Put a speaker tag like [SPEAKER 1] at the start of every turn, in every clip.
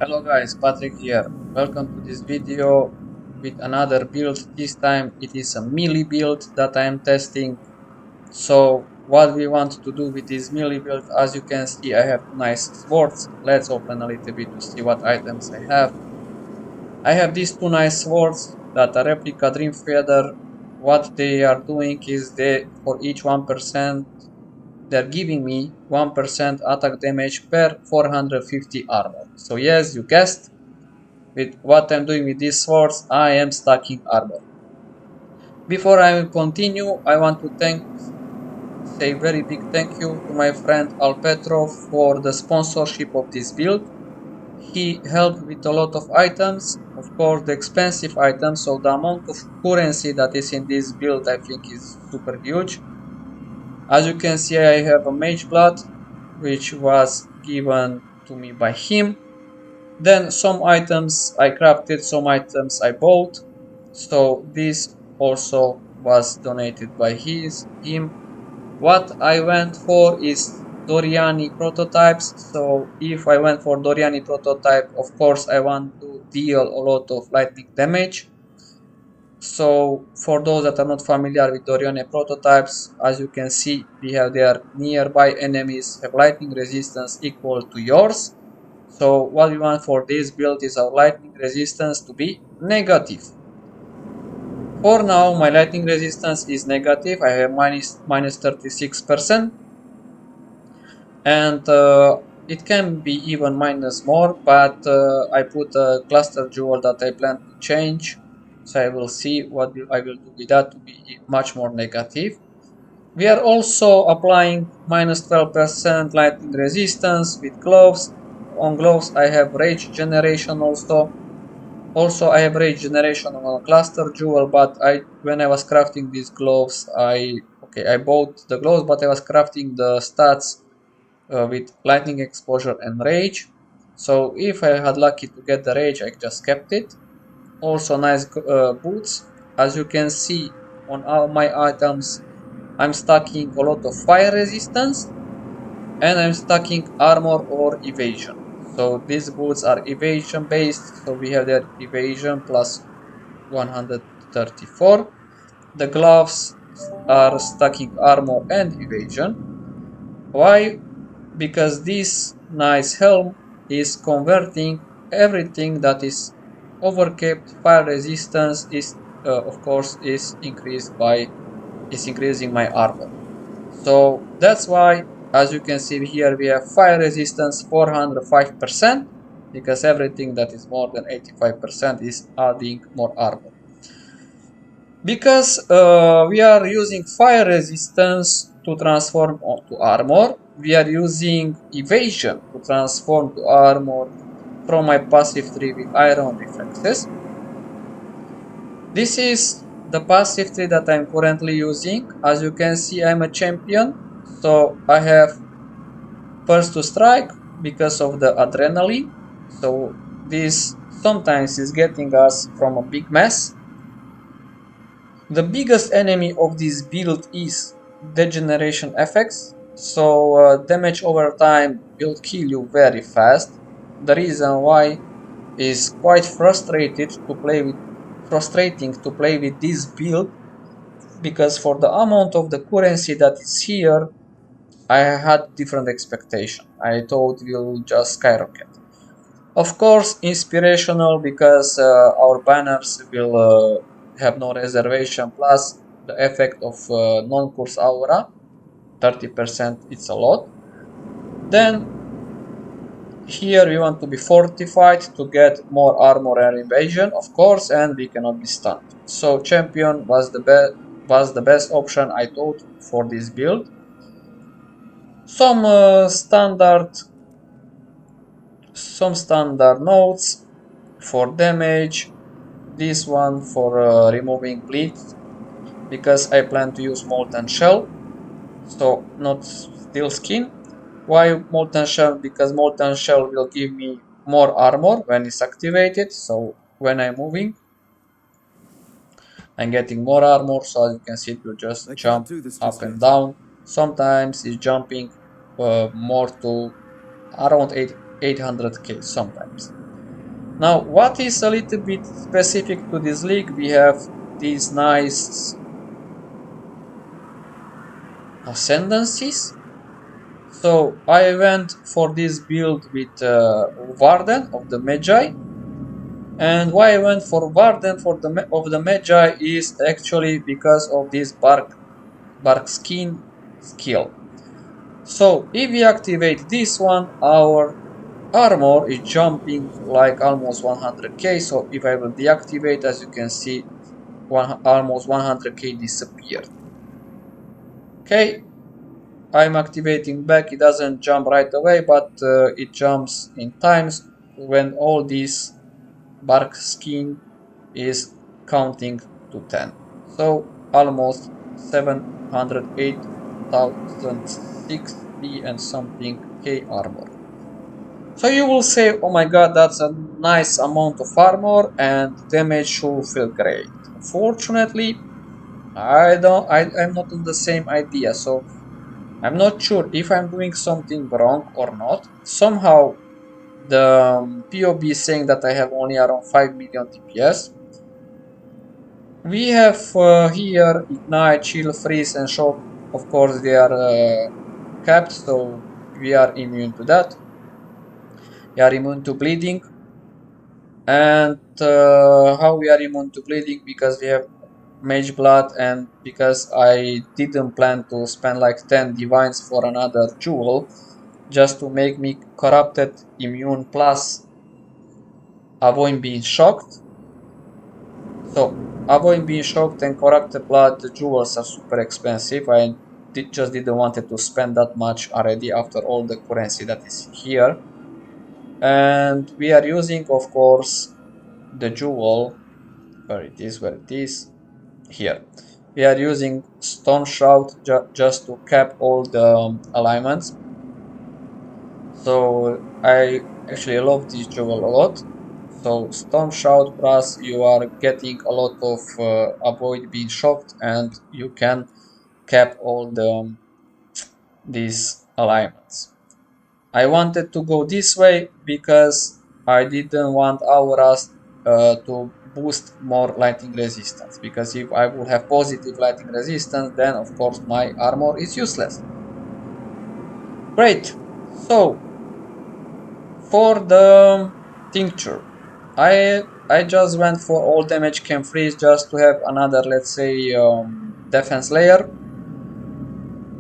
[SPEAKER 1] Hello guys, Patrick here. Welcome to this video with another build. This time it is a melee build that I am testing. So what we want to do with this melee build, as you can see, I have two nice swords. Let's open a little bit to see what items I have. I have these two nice swords that are replica Dream Feather. What they are doing is they, for each 1%, they're giving me 1% attack damage per 450 armor. So yes, you guessed, with what I'm doing with these swords, I am stacking armor. Before I continue, I want to say very big thank you to my friend Alpetro for the sponsorship of this build. He helped with a lot of items, of course the expensive items, so the amount of currency that is in this build I think is super huge. As you can see, I have a mage blood which was given to me by him. Then some items I crafted, some items I bought. So this also was donated by him. What I went for is Doriani prototypes. So if I went for Doriani prototype, of course I want to deal a lot of lightning damage. So for those that are not familiar with Doriani prototypes, as you can see, we have their nearby enemies have lightning resistance equal to yours. So what we want for this build is our lightning resistance to be negative. For now, my lightning resistance is negative. I have minus 36%, and it can be even minus more, but I put a cluster jewel that I plan to change. So I will see what I will do with that to be much more negative. We are also applying minus 12% lightning resistance with gloves. On gloves I have rage generation also. Also I have rage generation on a cluster jewel, but when I was crafting these gloves, I bought the gloves, but I was crafting the stats with lightning exposure and rage. So if I had lucky to get the rage, I just kept it. Also nice boots. As you can see on all my items, I'm stacking a lot of fire resistance and I'm stacking armor or evasion. So these boots are evasion based, so we have their evasion plus 134. The gloves are stacking armor and evasion. Why? Because this nice helm is converting everything that is overcapped fire resistance is of course is increasing my armor. So that's why, as you can see here, we have fire resistance 405%, because everything that is more than 85% is adding more armor. Because we are using fire resistance to transform to armor, we are using evasion to transform to armor from my passive tree with iron reflexes. This is the passive tree that I'm currently using. As you can see, I'm a champion, so I have first to strike because of the adrenaline. So this sometimes is getting us from a big mess. The biggest enemy of this build is degeneration effects. So damage over time will kill you very fast. The reason why is quite frustrating to play with this build, because for the amount of the currency that is here, I had different expectation. I thought it will just skyrocket. Of course, inspirational because our banners will have no reservation, plus the effect of non-curse aura, 30%, it's a lot. Then here we want to be fortified to get more armor and evasion, of course, and we cannot be stunned. So champion was the best option I thought for this build. Some standard notes for damage. This one for removing bleed, because I plan to use molten shell, so not steel skin. Why molten shell? Because molten shell will give me more armor when it's activated, so when I'm moving I'm getting more armor. So as you can see, it will just jump up and down. Sometimes it's jumping more to around 800k sometimes. Now, what is a little bit specific to this league, we have these nice ascendancies. So I went for this build with Varden of the Magi. And why I went for Varden of the Magi is actually because of this bark skin skill. So if we activate this one, our armor is jumping like almost 100k. So if I will deactivate, as you can see, almost 100k disappeared. Okay, I'm activating back. It doesn't jump right away, but it jumps in times when all this bark skin is counting to 10. So almost 708,060 and something K armor. So you will say, oh my god, that's a nice amount of armor and damage should feel great. Unfortunately, I'm not on the same idea, so I'm not sure if I'm doing something wrong or not. Somehow the P.O.E is saying that I have only around 5 million DPS. We have here Ignite, Chill, Freeze and Shock. Of course they are capped, so we are immune to that. We are immune to bleeding. And how we are immune to bleeding? Because we have Mage Blood and because I didn't plan to spend like 10 divines for another jewel just to make me corrupted, immune plus avoid being shocked. So avoid being shocked and corrupted blood jewels are super expensive. I just didn't want to spend that much already after all the currency that is here. And we are using, of course, the jewel. Where it is, here. We are using Storm Shroud just to cap all the alignments. So I actually love this jewel a lot. So Storm Shroud plus you are getting a lot of avoid being shocked and you can cap all these alignments. I wanted to go this way because I didn't want auras to boost more lightning resistance, because if I would have positive lightning resistance, then of course my armor is useless. Great. So for the tincture, I just went for all damage can freeze just to have another, let's say, defense layer.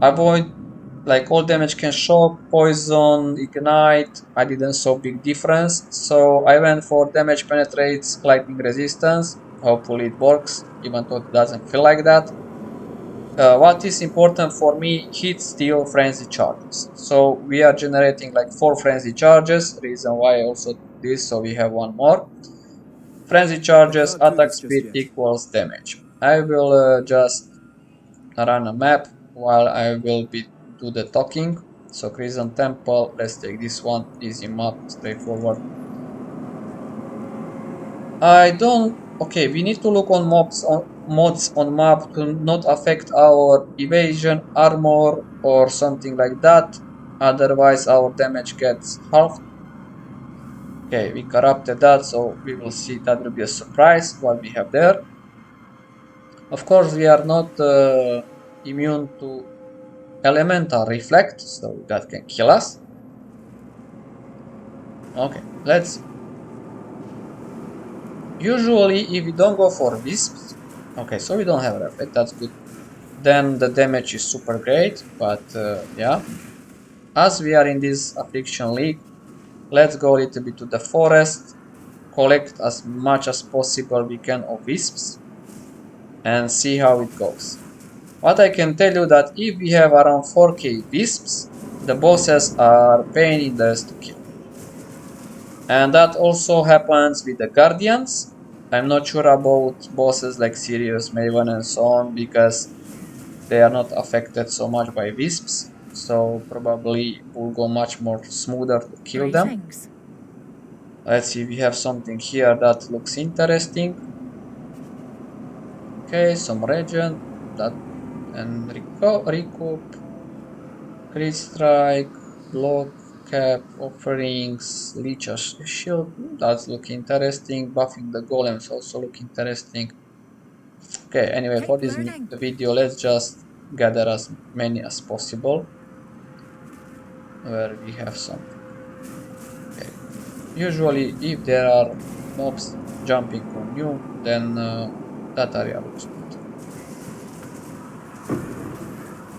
[SPEAKER 1] Avoid, like, all damage can shock, poison, ignite. I didn't saw big difference, so I went for damage penetrates, lightning resistance. Hopefully it works, even though it doesn't feel like that. What is important for me, hit, steal, frenzy charges. So we are generating like 4 frenzy charges, reason why I also this, so we have one more. Frenzy charges, attack speed equals damage. I will just run a map while I will do the talking. So Crimson Temple, let's take this one, easy map, straightforward. I don't, okay, we need to look on mods on map to not affect our evasion, armor or something like that, otherwise our damage gets halved. Okay, we corrupted that, so we will see, that will be a surprise what we have there. Of course we are not immune to elemental reflect, so that can kill us. Okay, let's see. Usually if we don't go for wisps, okay, so we don't have reflect, that's good, then the damage is super great, but yeah, as we are in this affliction league, let's go a little bit to the forest, collect as much as possible we can of wisps and see how it goes. What I can tell you that if we have around 4k wisps, the bosses are pain in the ass to kill. And that also happens with the Guardians. I'm not sure about bosses like Sirius, Maven and so on, because they are not affected so much by wisps. So probably will go much more smoother to kill them.
[SPEAKER 2] Greetings.
[SPEAKER 1] Let's see, we have something here that looks interesting. Okay, some regen, that, and recoup, crit strike, block. Cap, offerings, leech a shield, that's look interesting. Buffing the golems also look interesting. Okay, anyway, for this video, let's just gather as many as possible where we have something. Okay, usually if there are mobs jumping on you, then that area looks good.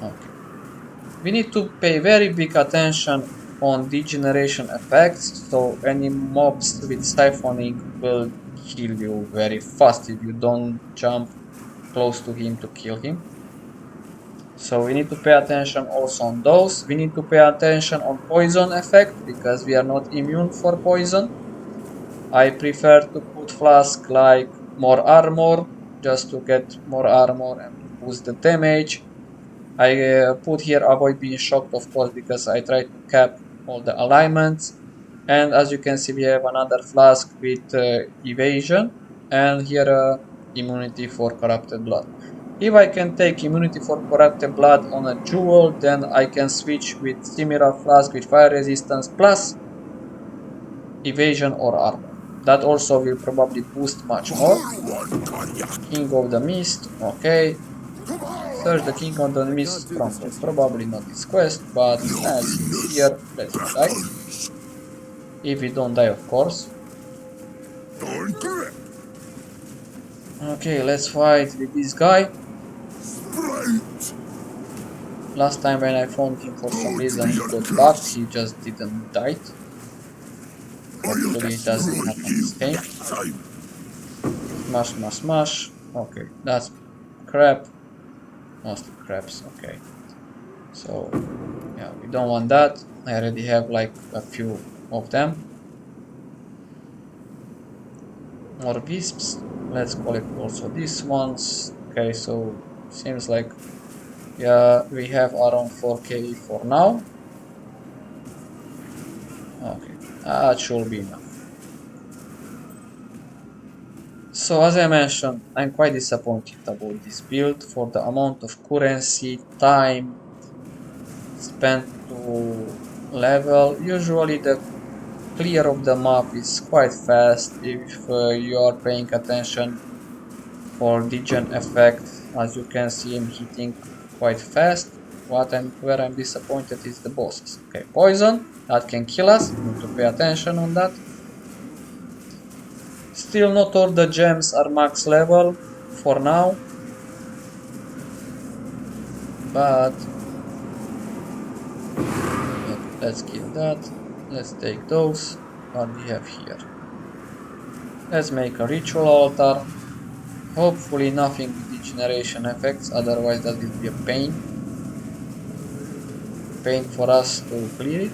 [SPEAKER 1] Okay, we need to pay very big attention on degeneration effects, so any mobs with siphoning will kill you very fast if you don't jump close to him to kill him. So we need to pay attention also on those. We need to pay attention on poison effect because we are not immune for poison. I prefer to put flask like more armor just to get more armor and to boost the damage. I put here avoid being shocked, of course, because I try to cap all the alignments. And as you can see, we have another flask with evasion and here immunity for corrupted blood. If I can take immunity for corrupted blood on a jewel, then I can switch with similar flask with fire resistance plus evasion or armor. That also will probably boost much more. King of the Mist, okay. Search the King of the Mist stronghold. Probably not this quest, but as he's here, let's die. If we don't die, of course. Okay, let's fight with this guy. Last time when I found him, for some reason he got bugged, he just didn't die. Hopefully it doesn't happen this game. Smash, smash, smash. Okay, that's crap. Mostly craps, okay. So, yeah, we don't want that. I already have like a few of them. More wisps. Let's collect also these ones. Okay, so seems like, yeah, we have around 4k for now. Okay, that should be enough. So as I mentioned, I'm quite disappointed about this build for the amount of currency, time spent to level. Usually the clear of the map is quite fast if you are paying attention for degen effect. As you can see, I'm hitting quite fast. Where I'm disappointed is the bosses. Okay, poison, that can kill us, we need to pay attention on that. Still not all the gems are max level for now, but okay, let's kill that. Let's take those, what we have here. Let's make a ritual altar. Hopefully nothing with degeneration effects, otherwise that will be a pain for us to clear it.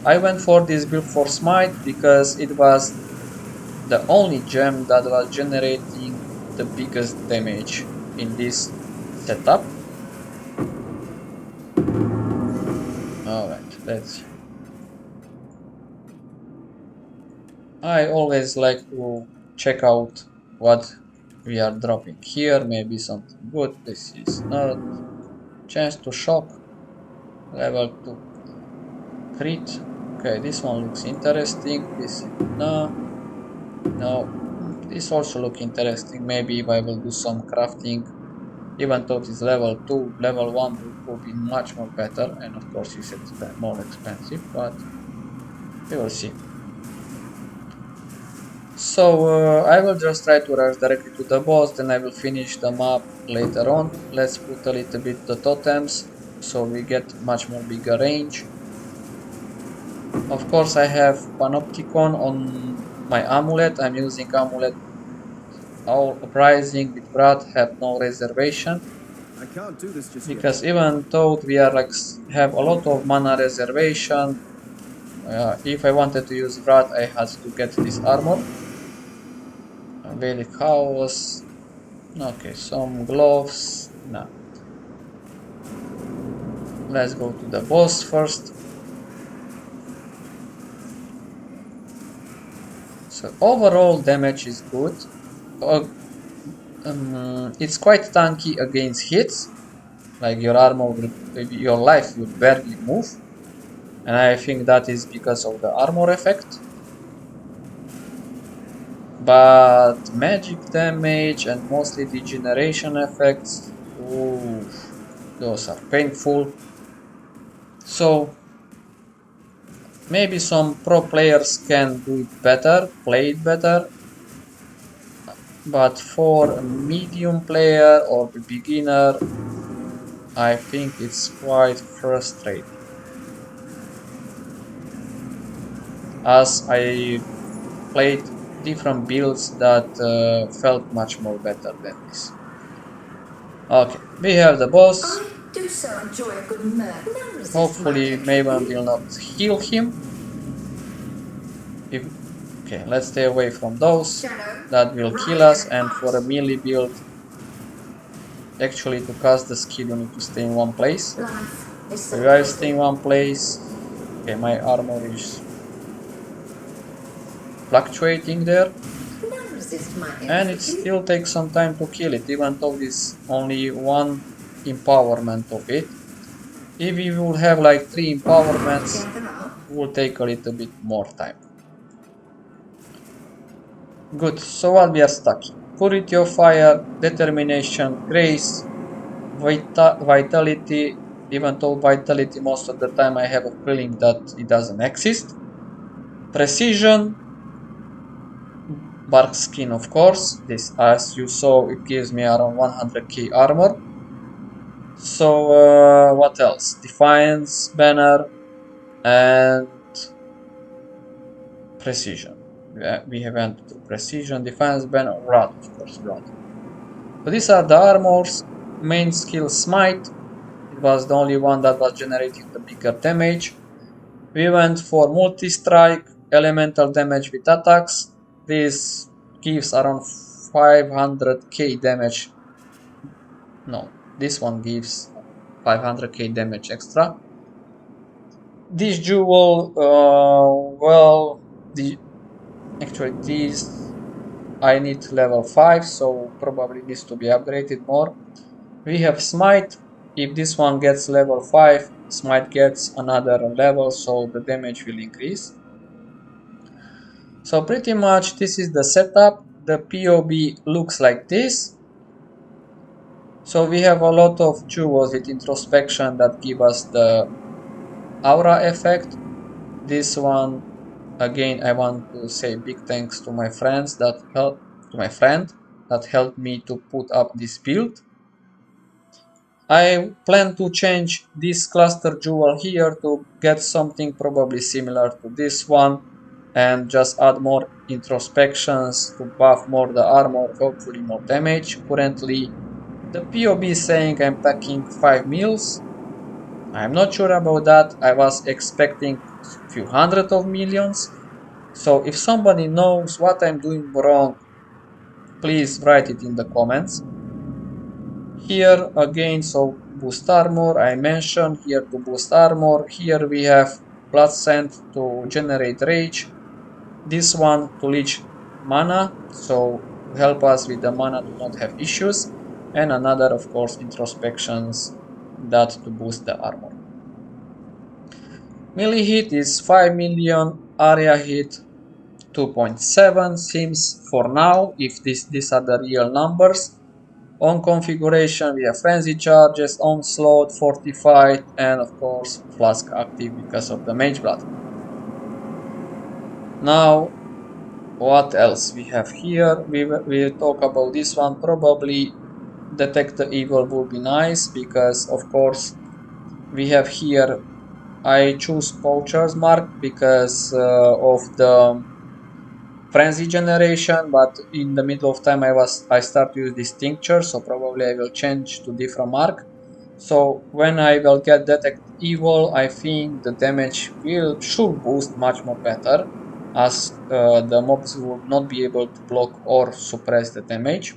[SPEAKER 1] I went for this build for Smite because it was the only gem that was generating the biggest damage in this setup. Alright, let's see. I always like to check out what we are dropping here, maybe something good. This is not. Chance to shock, level 2. Crit. Okay, this one looks interesting. This no. This also looks interesting. Maybe if I will do some crafting, even though it's level 2, level 1 will be much more better, and of course it's more expensive, but we will see. So I will just try to rush directly to the boss, then I will finish the map later on. Let's put a little bit the totems so we get much more bigger range. Of course I have Panopticon on my amulet. I'm using amulet. All uprising with Brat have no reservation.
[SPEAKER 2] I can't do this just
[SPEAKER 1] because even though we are like have a lot of mana reservation, if I wanted to use Vrat, I had to get this armor. Vedic House. Okay, some gloves. No. Let's go to the boss first. So overall damage is good. It's quite tanky against hits. Like your armor, your life will barely move. and I think that is because of the armor effect. But magic damage and mostly degeneration effects, ooh, those are painful. So maybe some pro players can do it better, play it better, but for a medium player or a beginner, I think it's quite frustrating. As I played different builds that felt much more better than this. Okay, we have the boss.
[SPEAKER 3] I do so enjoy a good murder. None resist my
[SPEAKER 1] Hopefully Maven
[SPEAKER 3] picking.
[SPEAKER 1] will not heal him. If, okay, let's stay away from those.
[SPEAKER 3] Shadow,
[SPEAKER 1] That will kill
[SPEAKER 3] right
[SPEAKER 1] us,
[SPEAKER 3] and
[SPEAKER 1] and for a
[SPEAKER 3] fast.
[SPEAKER 1] melee build, actually to cast the skill you need to stay in one place.
[SPEAKER 3] Life is
[SPEAKER 1] So
[SPEAKER 3] so
[SPEAKER 1] if I stay in
[SPEAKER 3] busy.
[SPEAKER 1] one place, okay, my armor is fluctuating there.
[SPEAKER 3] None resist my
[SPEAKER 1] And it
[SPEAKER 3] entreaty.
[SPEAKER 1] still takes some time to kill it, even though this only one empowerment of it. If we will have like 3 empowerments,
[SPEAKER 3] Gather up.
[SPEAKER 1] it will take a little bit more time. Good, so what we are stuck in? Purity of Fire, Determination, Grace, Vitality, even though Vitality most of the time I have a feeling that it doesn't exist. Precision, Bark Skin of course, this as you saw it gives me around 100k armor. So what else? Defiance, Banner, and Precision. We have entered through Precision, Defiance, Banner, Rod of course, Rod. So these are the armors. Main skill Smite. It was the only one that was generating the bigger damage. We went for multi-strike, elemental damage with attacks. This gives around 500k damage. No, this one gives 500k damage extra. This jewel, well, actually this I need level 5, so probably needs to be upgraded more. We have Smite. If this one gets level 5, Smite gets another level, so the damage will increase. So pretty much this is the setup. The P.O.E looks like this. So we have a lot of jewels with introspection that give us the aura effect. This one, again, I want to say big thanks to my friends that helped, to my friend that helped me to put up this build. I plan to change this cluster jewel here to get something probably similar to this one and just add more introspections to buff more the armor, hopefully more damage. Currently the P.O.E is saying I'm packing 5 mils. I'm not sure about that. I was expecting few hundred of millions. So if somebody knows what I'm doing wrong, please write it in the comments. Here again, so boost armor, I mentioned here to boost armor. Here we have blood scent to generate rage. This one to leech mana, so to help us with the mana to not have issues. And another, of course, introspections that to boost the armor. Melee hit is 5 million, area hit 2.7 seems for now, if these are the real numbers. On configuration we have frenzy charges, onslaught, fortified, and of course flask active because of the mage blood. Now what else we have here? We talk about this one. Probably detect the evil would be nice because of course we have here, I choose poacher's mark because of the frenzy generation, but in the middle of time I start to use this tincture, so probably I will change to different mark. So when I will get detect evil, I think the damage should boost much more better, as the mobs will not be able to block or suppress the damage.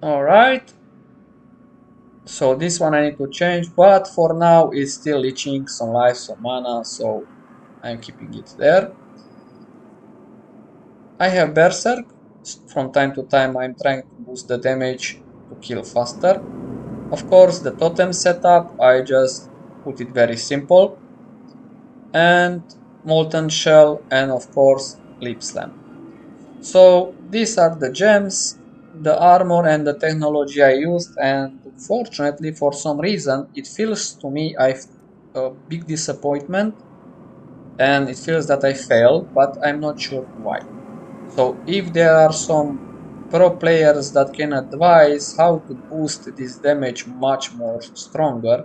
[SPEAKER 1] Alright, so this one I need to change, but for now it's still leeching some life, some mana, so I'm keeping it there. I have Berserk. From time to time I'm trying to boost the damage to kill faster. Of course the totem setup, I just put it very simple, and molten shell, and of course lip slam. So these are the gems, the armor and the technology I used, and fortunately for some reason it feels to me I've a big disappointment and it feels that I failed, but I'm not sure why. So if there are some pro players that can advise how to boost this damage much more stronger,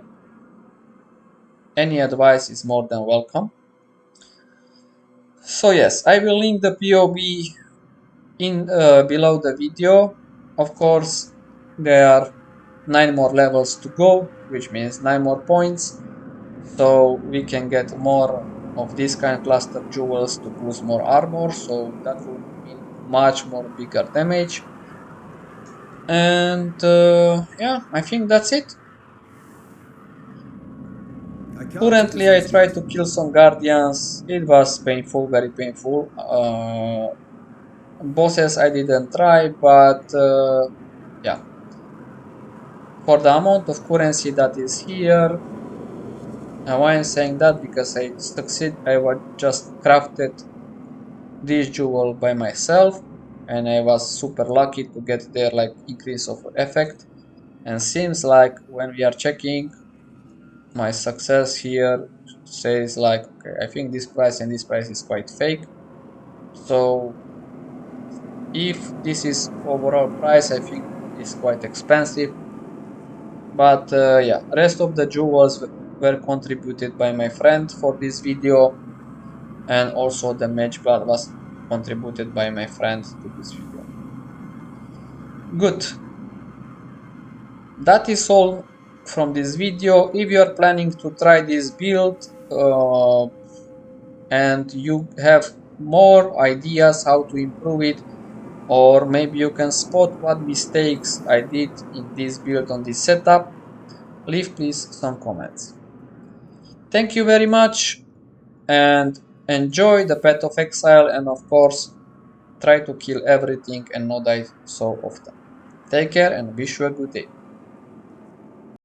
[SPEAKER 1] any advice is more than welcome. So yes, I will link the P.O.E in below the video. Of course, there are 9 more levels to go, which means 9 more points, so we can get more of this kind of cluster jewels to boost more armor, so that will mean much more bigger damage. And yeah, I think that's it.
[SPEAKER 2] I can't do this
[SPEAKER 1] Currently I
[SPEAKER 2] just
[SPEAKER 1] try
[SPEAKER 2] yet.
[SPEAKER 1] to kill some guardians. It was painful, very painful. Bosses I didn't try, but yeah, for the amount of currency that is here. And why I'm saying that, because I succeed, I was just crafted this jewel by myself, and I was super lucky to get there like increase of effect. And seems like when we are checking, my success here says like, okay, I think this price and this price is quite fake. So if this is overall price, I think it's quite expensive. But yeah, rest of the jewels were contributed by my friend for this video, and also the mage blood was contributed by my friend to this video. Good. That is all from this video. If you are planning to try this build and you have more ideas how to improve it, or maybe you can spot what mistakes I did in this build on this setup, leave please some comments. Thank you very much and enjoy the Path of Exile, and of course try to kill everything and not die so often. Take care and wish you a good day.